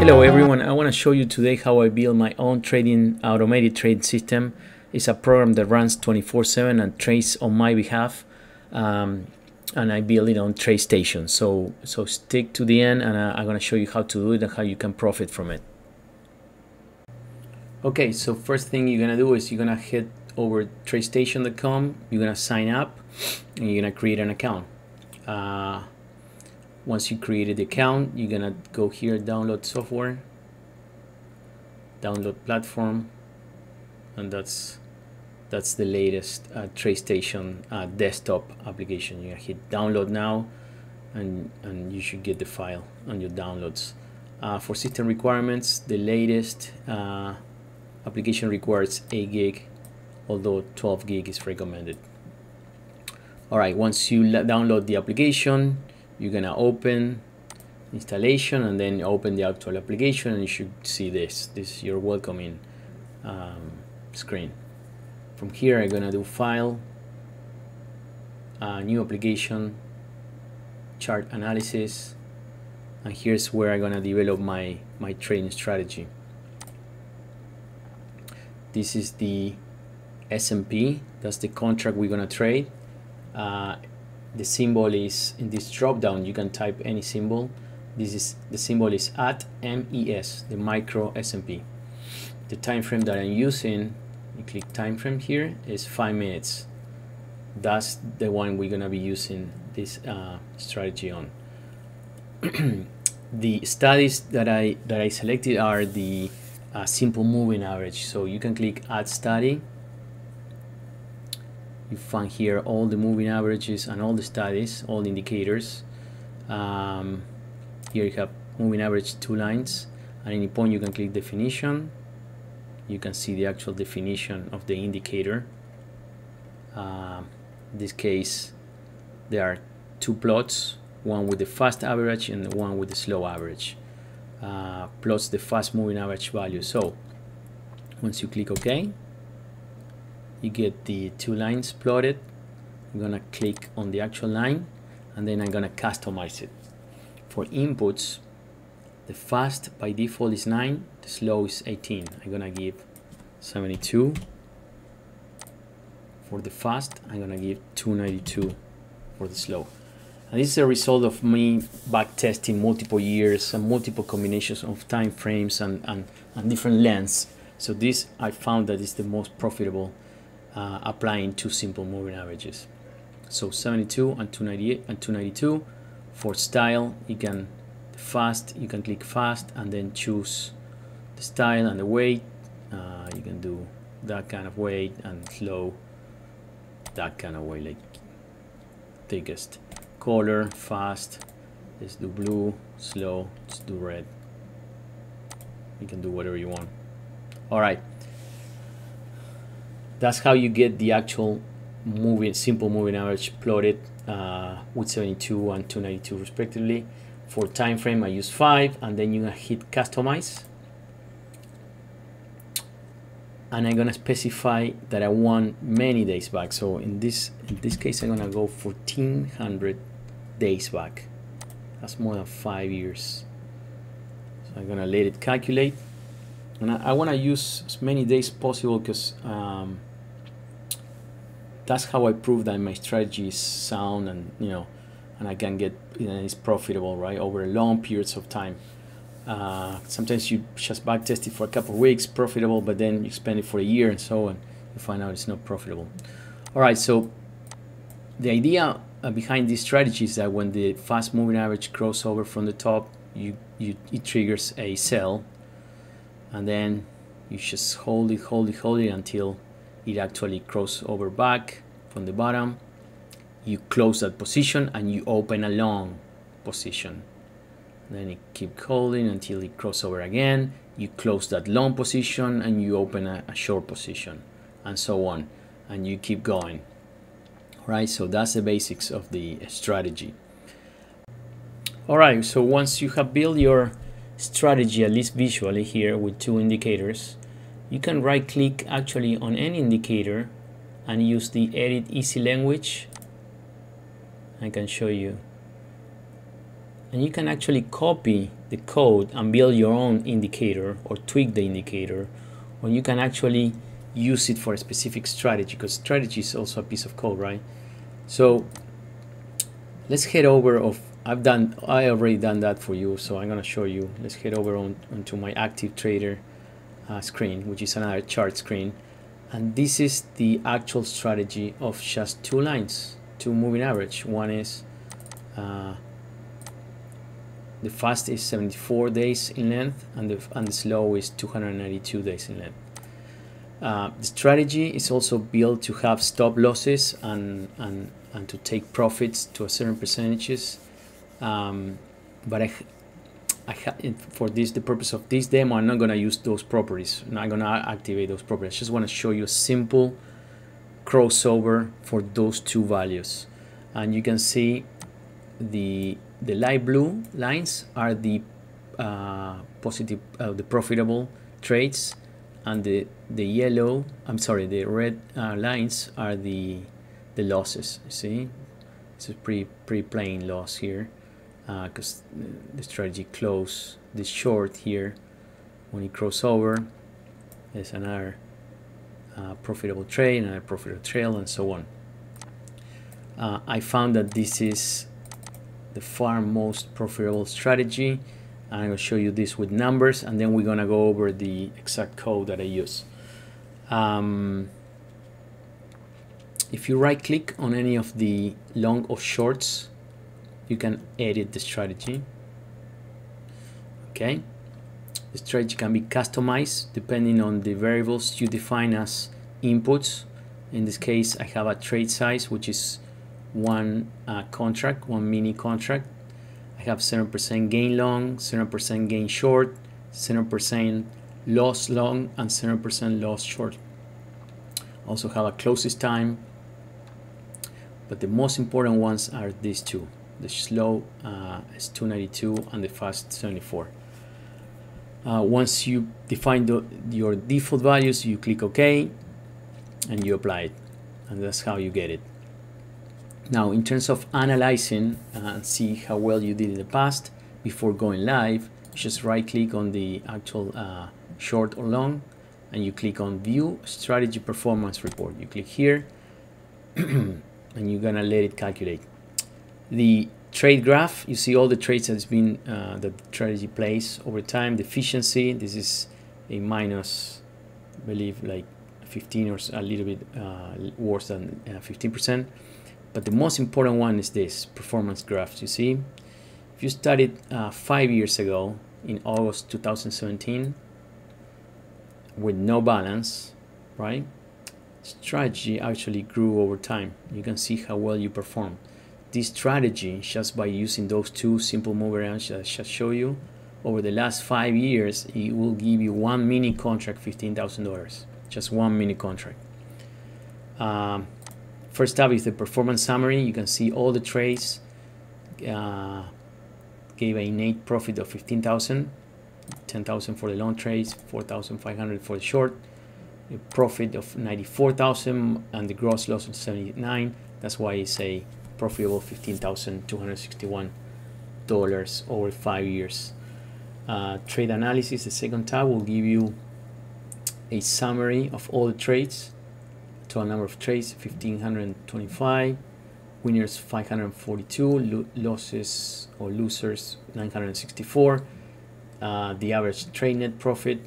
Hello everyone, I want to show you today how I build my own trading automated trade system. It's a program that runs 24/7 and trades on my behalf, and I build it on TradeStation. So stick to the end, and I'm going to show you how to do it and how you can profit from it. Okay, so first thing you're going to do is you're going to head over TradeStation.com. You're going to sign up and you're going to create an account. Once you created the account, you're gonna go here, download software, download platform, and that's the latest TradeStation desktop application. You're gonna hit download now, and you should get the file on your downloads. For system requirements, the latest application requires 8 gig, although 12 gig is recommended. All right, once you download the application, you're gonna open installation and then open the actual application, and you should see this is your welcoming screen. From here I'm gonna do file, new application, chart analysis, and here's where I'm gonna develop my trading strategy. This is the S&P, that's the contract we're gonna trade. The symbol is in this drop down. You can type any symbol. The symbol is at MES, the micro S&P. The time frame that I'm using, you click time frame here, is 5 minutes. That's the one we're gonna be using this strategy on. The studies that I selected are the simple moving average. So you can click add study. You find here all the moving averages and all the studies, all the indicators. Here you have moving average 2 lines. At any point you can click definition. You can see the actual definition of the indicator. In this case, there are 2 plots, one with the fast average and one with the slow average. Plots the fast moving average value. So once you click OK, you get the 2 lines plotted. I'm gonna click on the actual line, and then I'm gonna customize it. For inputs, the fast by default is 9, the slow is 18. I'm gonna give 72. For the fast, I'm gonna give 292 for the slow. And this is a result of me back testing multiple years and multiple combinations of time frames and different lengths. So this I found that is the most profitable applying 2 simple moving averages. So 72 and 298 and 292. For style, you can click fast and then choose the style and the weight. You can do that kind of weight, and slow that kind of weight, like thickest. Color, fast, let's do blue. Slow, let's do red. You can do whatever you want. All right. That's how you get the actual simple moving average plotted with 72 and 292 respectively. For time frame, I use 5, and then you're gonna hit customize, and I'm gonna specify that I want many days back. So in this case, I'm gonna go 1400 days back. That's more than 5 years. So I'm gonna let it calculate, and I want to use as many days possible because that's how I prove that my strategy is sound, and and I can get it's profitable, right, over long periods of time. Sometimes you just back test it for a couple of weeks, profitable, but then you spend it for a year and so on, you find out it's not profitable. All right, so the idea behind this strategy is that when the fast moving average crossover from the top, it triggers a sell, and then you just hold it until it actually crosses over back from the bottom. You close that position and you open a long position. Then you keep holding until it crosses over again. You close that long position and you open a short position, and so on, and you keep going. All right, so that's the basics of the strategy. All right, so once you have built your strategy, at least visually here with 2 indicators, you can right click actually on any indicator and use the edit easy language. I can show you, and you can actually copy the code and build your own indicator or tweak the indicator, or you can actually use it for a specific strategy, because strategy is also a piece of code, right? So let's head over I already done that for you, so I'm gonna show you. Let's head over onto my active trader screen, which is another chart screen, and this is the actual strategy of just two lines, two moving average. One is the fast is 74 days in length, and the slow is 292 days in length. The strategy is also built to have stop losses and to take profits to a certain percentages. But for the purpose of this demo, I'm not going to use those properties. I'm not going to activate those properties. I just want to show you a simple crossover for those two values. And you can see the light blue lines are the the profitable trades, and the red lines are the losses. You see, it's a pretty plain loss here, because the strategy closed this short here. When it crosses over, there's another profitable trade, another profitable trail, and so on. I found that this is the far most profitable strategy. I'm going to show you this with numbers, and then we're going to go over the exact code that I use. If you right click on any of the long or shorts, you can edit the strategy. Okay, the strategy can be customized depending on the variables you define as inputs. In this case, I have a trade size, which is one contract, one mini contract. I have 7% gain long, 7% gain short, 7% loss long, and 7% loss short. Also have a closest time, but the most important ones are these two. The slow is 292 and the fast 74. Once you define your default values, you click OK and you apply it, and that's how you get it. Now, in terms of analyzing and see how well you did in the past before going live, you just right click on the actual short or long, and you click on View Strategy Performance Report. You click here and you're gonna let it calculate the trade graph. You see all the trades that's been that the strategy plays over time. The efficiency, this is a minus, I believe, like 15 or a little bit worse than 15%. But the most important one is this performance graphs. You see, if you started 5 years ago in August 2017 with no balance, right? Strategy actually grew over time. You can see how well you perform. This strategy, just by using those two simple move arounds that I just show you, over the last 5 years, it will give you one mini contract $15,000. Just one mini contract. First up is the performance summary. You can see all the trades gave a net profit of 15,000, 10,000 for the long trades, 4,500 for the short, a profit of 94,000, and the gross loss of 79. That's why it's a profitable $15,261 over 5 years. Trade analysis, the second tab, will give you a summary of all the trades. Total number of trades 1,525, winners 542, losses or losers 964. The average trade net profit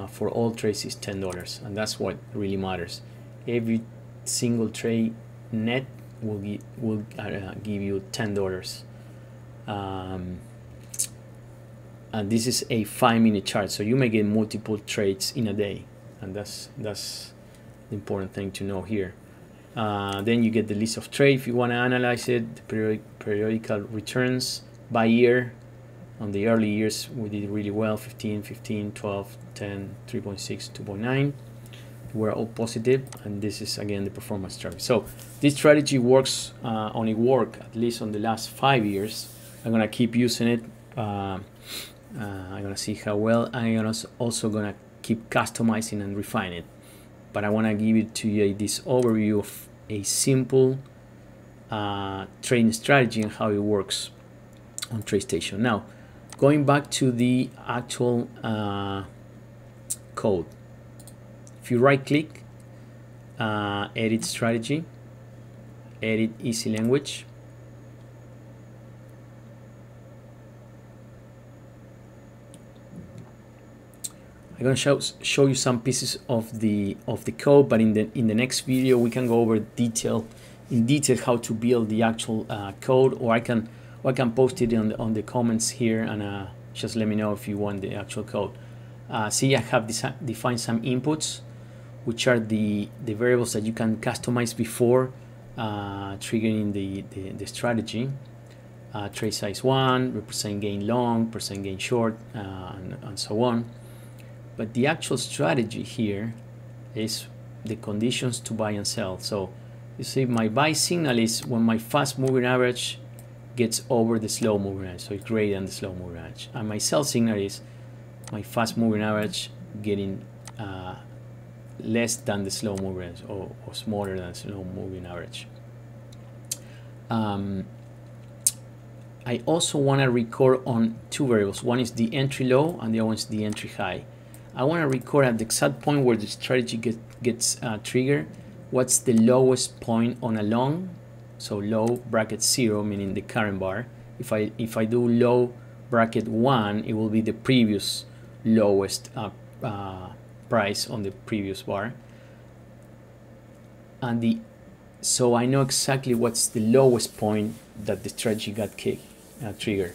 for all trades is $10, and that's what really matters. Every single trade net will give you $10. And this is a 5-minute chart, so you may get multiple trades in a day, and that's the important thing to know here. Then you get the list of trade if you want to analyze it, the periodical returns by year. On the early years we did really well, 15, 15, 12, 10, 3.6, 2.9. We're all positive, and this is again the performance strategy. So this strategy works, only work at least on the last 5 years. I'm gonna keep using it. I'm gonna see how well. I'm also gonna keep customizing and refine it. But I want to give it to you this overview of a simple trading strategy and how it works on TradeStation. Now, going back to the actual code, if you right click, edit strategy, edit easy language, I'm going to show you some pieces of the code, but in the next video we can go over in detail how to build the actual code, or I can post it on the comments here, and just let me know if you want the actual code. See, I have defined some inputs, which are the variables that you can customize before triggering the strategy. Trade size 1, % gain long, % gain short, and so on. But the actual strategy here is the conditions to buy and sell. So you see, my buy signal is when my fast moving average gets over the slow moving average, so it's greater than the slow moving average. And my sell signal is my fast moving average getting less than the slow moving average, or smaller than the slow moving average. I also want to record on two variables. One is the entry low, and the other one is the entry high. I want to record at the exact point where the strategy gets triggered, what's the lowest point on a long. So low bracket 0, meaning the current bar. If I do low bracket 1, it will be the previous lowest price on the previous bar. And so I know exactly what's the lowest point that the strategy got triggered.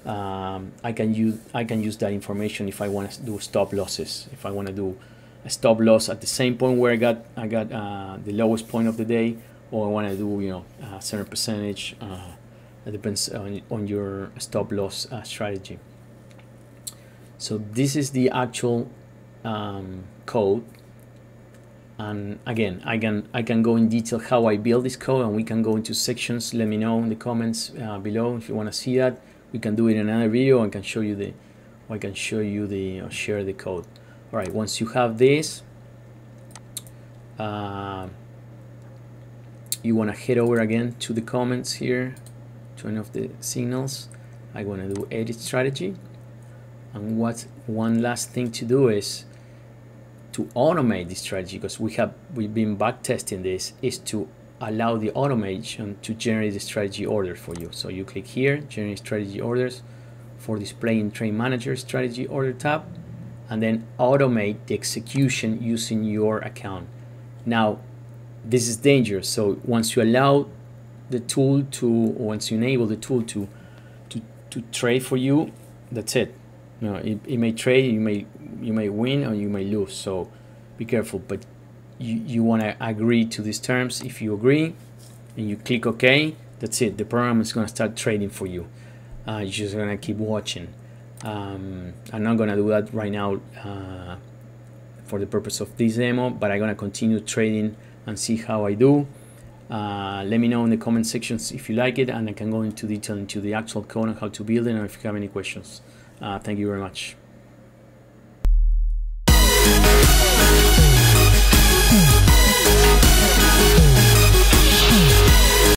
I can use that information if I want to do stop losses. If I want to do a stop loss at the same point where I got the lowest point of the day, or I want to do a certain percentage. It depends on your stop loss strategy. So this is the actual code, and again I can go in detail how I build this code, and we can go into sections. Let me know in the comments below if you want to see that. We can do it in another video. I can show you or share the code. All right, once you have this, you want to head over again to the comments here, turn off the signals. I want to do edit strategy, and one last thing to do is to automate this strategy, because we've been back testing this, is to allow the automation to generate the strategy order for you. So you click here, generate strategy orders for display in Trade Manager strategy order tab, and then automate the execution using your account. Now this is dangerous. So once you allow the tool to, or once you enable the tool to trade for you, that's it. It may trade, you may win or you may lose. So be careful. But you want to agree to these terms. If you agree and you click OK, that's it. The program is going to start trading for you. You're just going to keep watching. I'm not going to do that right now for the purpose of this demo, but I'm going to continue trading and see how I do. Let me know in the comment sections if you like it, and I can go into detail into the actual code and how to build it, and if you have any questions. Thank you very much.